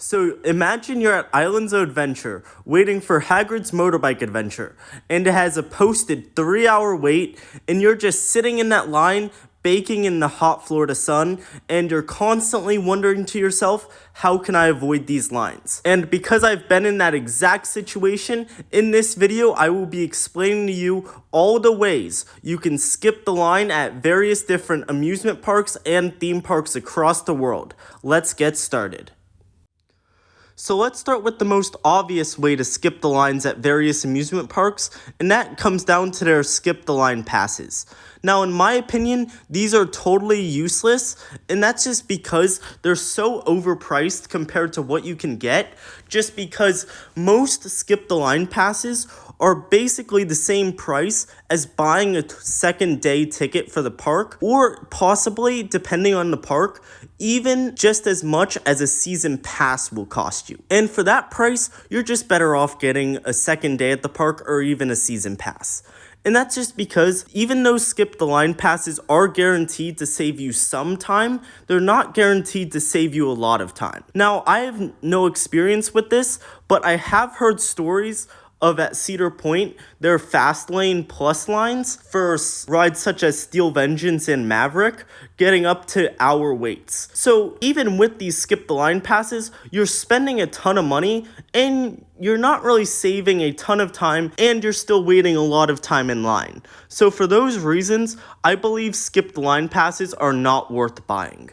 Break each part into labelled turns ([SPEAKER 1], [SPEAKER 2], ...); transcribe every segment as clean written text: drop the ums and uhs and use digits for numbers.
[SPEAKER 1] So imagine you're at Islands of Adventure, waiting for Hagrid's motorbike adventure, and it has a posted 3-hour wait, and you're just sitting in that line, baking in the hot Florida sun, and you're constantly wondering to yourself, how can I avoid these lines? And because I've been in that exact situation, in this video, I will be explaining to you all the ways you can skip the line at various different amusement parks and theme parks across the world. Let's get started. So let's start with the most obvious way to skip the lines at various amusement parks, and that comes down to their skip the line passes. Now, in my opinion, these are totally useless, and that's just because they're so overpriced compared to what you can get, just because most skip the line passes are basically the same price as buying a second day ticket for the park, or possibly, depending on the park, even just as much as a season pass will cost you. And for that price, you're just better off getting a second day at the park or even a season pass. And that's just because even though skip the line passes are guaranteed to save you some time, they're not guaranteed to save you a lot of time. Now, I have no experience with this, but I have heard stories of at Cedar Point, their Fast Lane Plus lines for rides such as Steel Vengeance and Maverick getting up to hour waits. So even with these skip the line passes, you're spending a ton of money and you're not really saving a ton of time, and you're still waiting a lot of time in line. So for those reasons, I believe skip the line passes are not worth buying.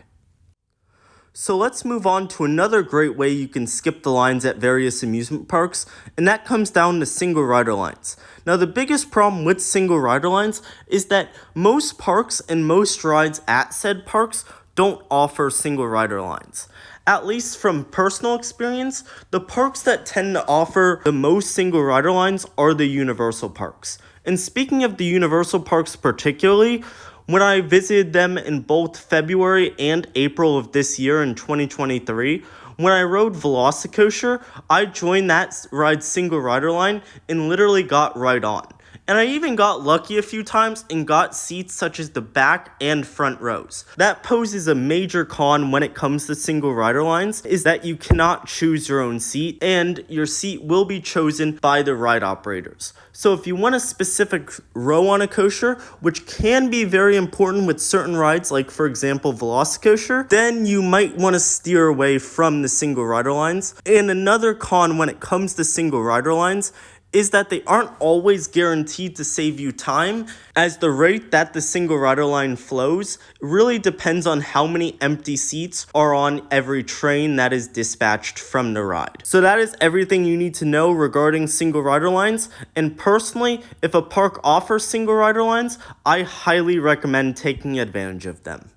[SPEAKER 1] So let's move on to another great way you can skip the lines at various amusement parks, and that comes down to single rider lines. Now, the biggest problem with single rider lines is that most parks and most rides at said parks don't offer single rider lines. At least from personal experience, the parks that tend to offer the most single rider lines are the Universal parks. And speaking of the Universal parks particularly, when I visited them in both February and April of this year in 2023, when I rode Velocicoaster, I joined that ride's single rider line and literally got right on. And I even got lucky a few times and got seats such as the back and front rows. That poses a major con when it comes to single rider lines, is that you cannot choose your own seat, and your seat will be chosen by the ride operators. So if you want a specific row on a coaster, which can be very important with certain rides, like for example Velocicoaster, then you might want to steer away from the single rider lines. And another con when it comes to single rider lines is that they aren't always guaranteed to save you time, as the rate that the single rider line flows really depends on how many empty seats are on every train that is dispatched from the ride. So that is everything you need to know regarding single rider lines, and personally, if a park offers single rider lines, I highly recommend taking advantage of them.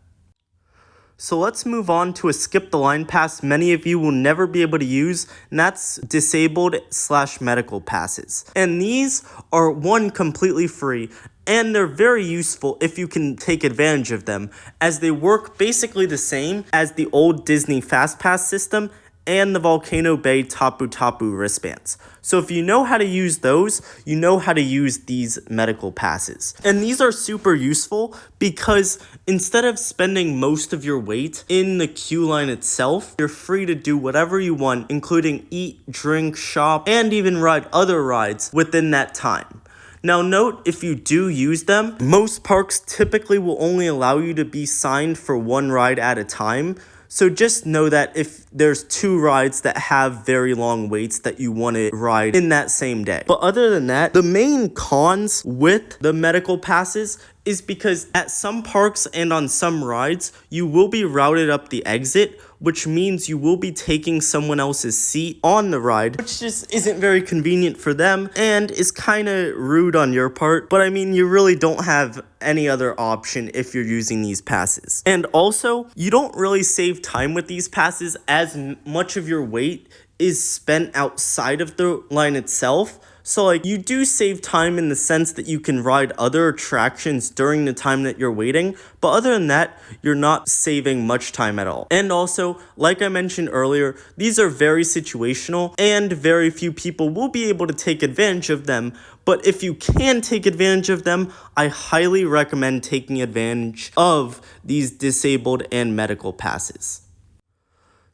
[SPEAKER 1] So let's move on to a skip the line pass many of you will never be able to use, and that's disabled/medical passes. And these are one, completely free, and they're very useful if you can take advantage of them, as they work basically the same as the old Disney Fast Pass system and the Volcano Bay Tapu Tapu wristbands. So if you know how to use those, you know how to use these medical passes. And these are super useful because instead of spending most of your wait in the queue line itself, you're free to do whatever you want, including eat, drink, shop, and even ride other rides within that time. Now note, if you do use them, most parks typically will only allow you to be signed for one ride at a time. So just know that if there's two rides that have very long waits that you want to ride in that same day. But other than that, the main cons with the medical passes is because at some parks and on some rides, you will be routed up the exit, which means you will be taking someone else's seat on the ride, which just isn't very convenient for them and is kind of rude on your part. But I mean, you really don't have any other option if you're using these passes. And also, you don't really save time with these passes, as much of your wait is spent outside of the line itself. So like, you do save time in the sense that you can ride other attractions during the time that you're waiting, but other than that, you're not saving much time at all. And also, like I mentioned earlier, these are very situational and very few people will be able to take advantage of them. But if you can take advantage of them, I highly recommend taking advantage of these disabled and medical passes.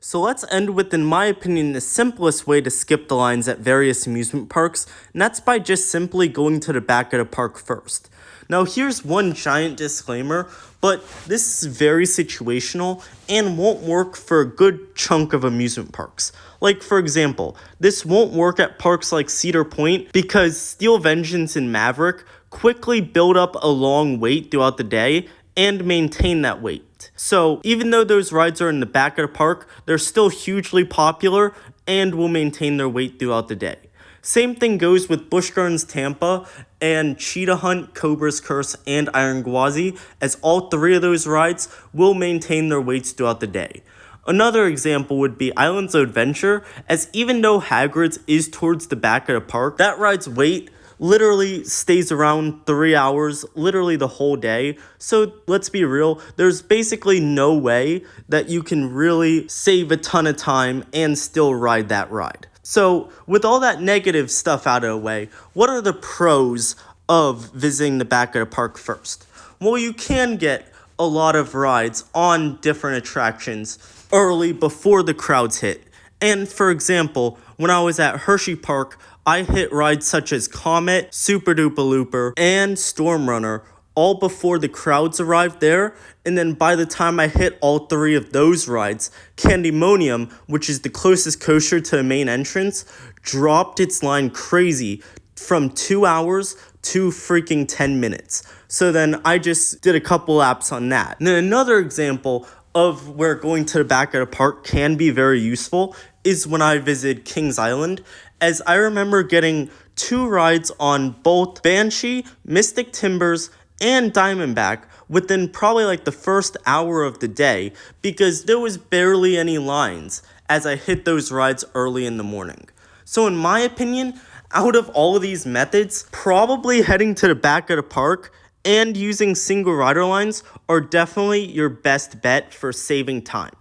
[SPEAKER 1] So let's end with, in my opinion, the simplest way to skip the lines at various amusement parks, and that's by just simply going to the back of the park first. Now here's one giant disclaimer, but this is very situational and won't work for a good chunk of amusement parks. Like for example, this won't work at parks like Cedar Point because Steel Vengeance and Maverick quickly build up a long wait throughout the day and maintain that wait. So even though those rides are in the back of the park, they're still hugely popular and will maintain their wait throughout the day. Same thing goes with Busch Gardens Tampa and Cheetah Hunt, Cobra's Curse, and Iron Gwazi, as all three of those rides will maintain their waits throughout the day. Another example would be Islands of Adventure, as even though Hagrid's is towards the back of the park, that ride's wait literally stays around 3 hours, literally the whole day. So let's be real, there's basically no way that you can really save a ton of time and still ride that ride. So with all that negative stuff out of the way, what are the pros of visiting the back of the park first? Well, you can get a lot of rides on different attractions early before the crowds hit. And for example, when I was at Hershey Park, I hit rides such as Comet, Super Duper Looper, and Storm Runner all before the crowds arrived there, and then by the time I hit all three of those rides, Candymonium, which is the closest coaster to the main entrance, dropped its line crazy from 2 hours to freaking 10 minutes. So then I just did a couple laps on that. And then another example of where going to the back of the park can be very useful is when I visited Kings Island, as I remember getting 2 rides on both Banshee, Mystic Timbers, and Diamondback within probably like the first hour of the day because there was barely any lines as I hit those rides early in the morning. So in my opinion, out of all of these methods, probably heading to the back of the park and using single rider lines are definitely your best bet for saving time.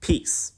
[SPEAKER 1] Peace.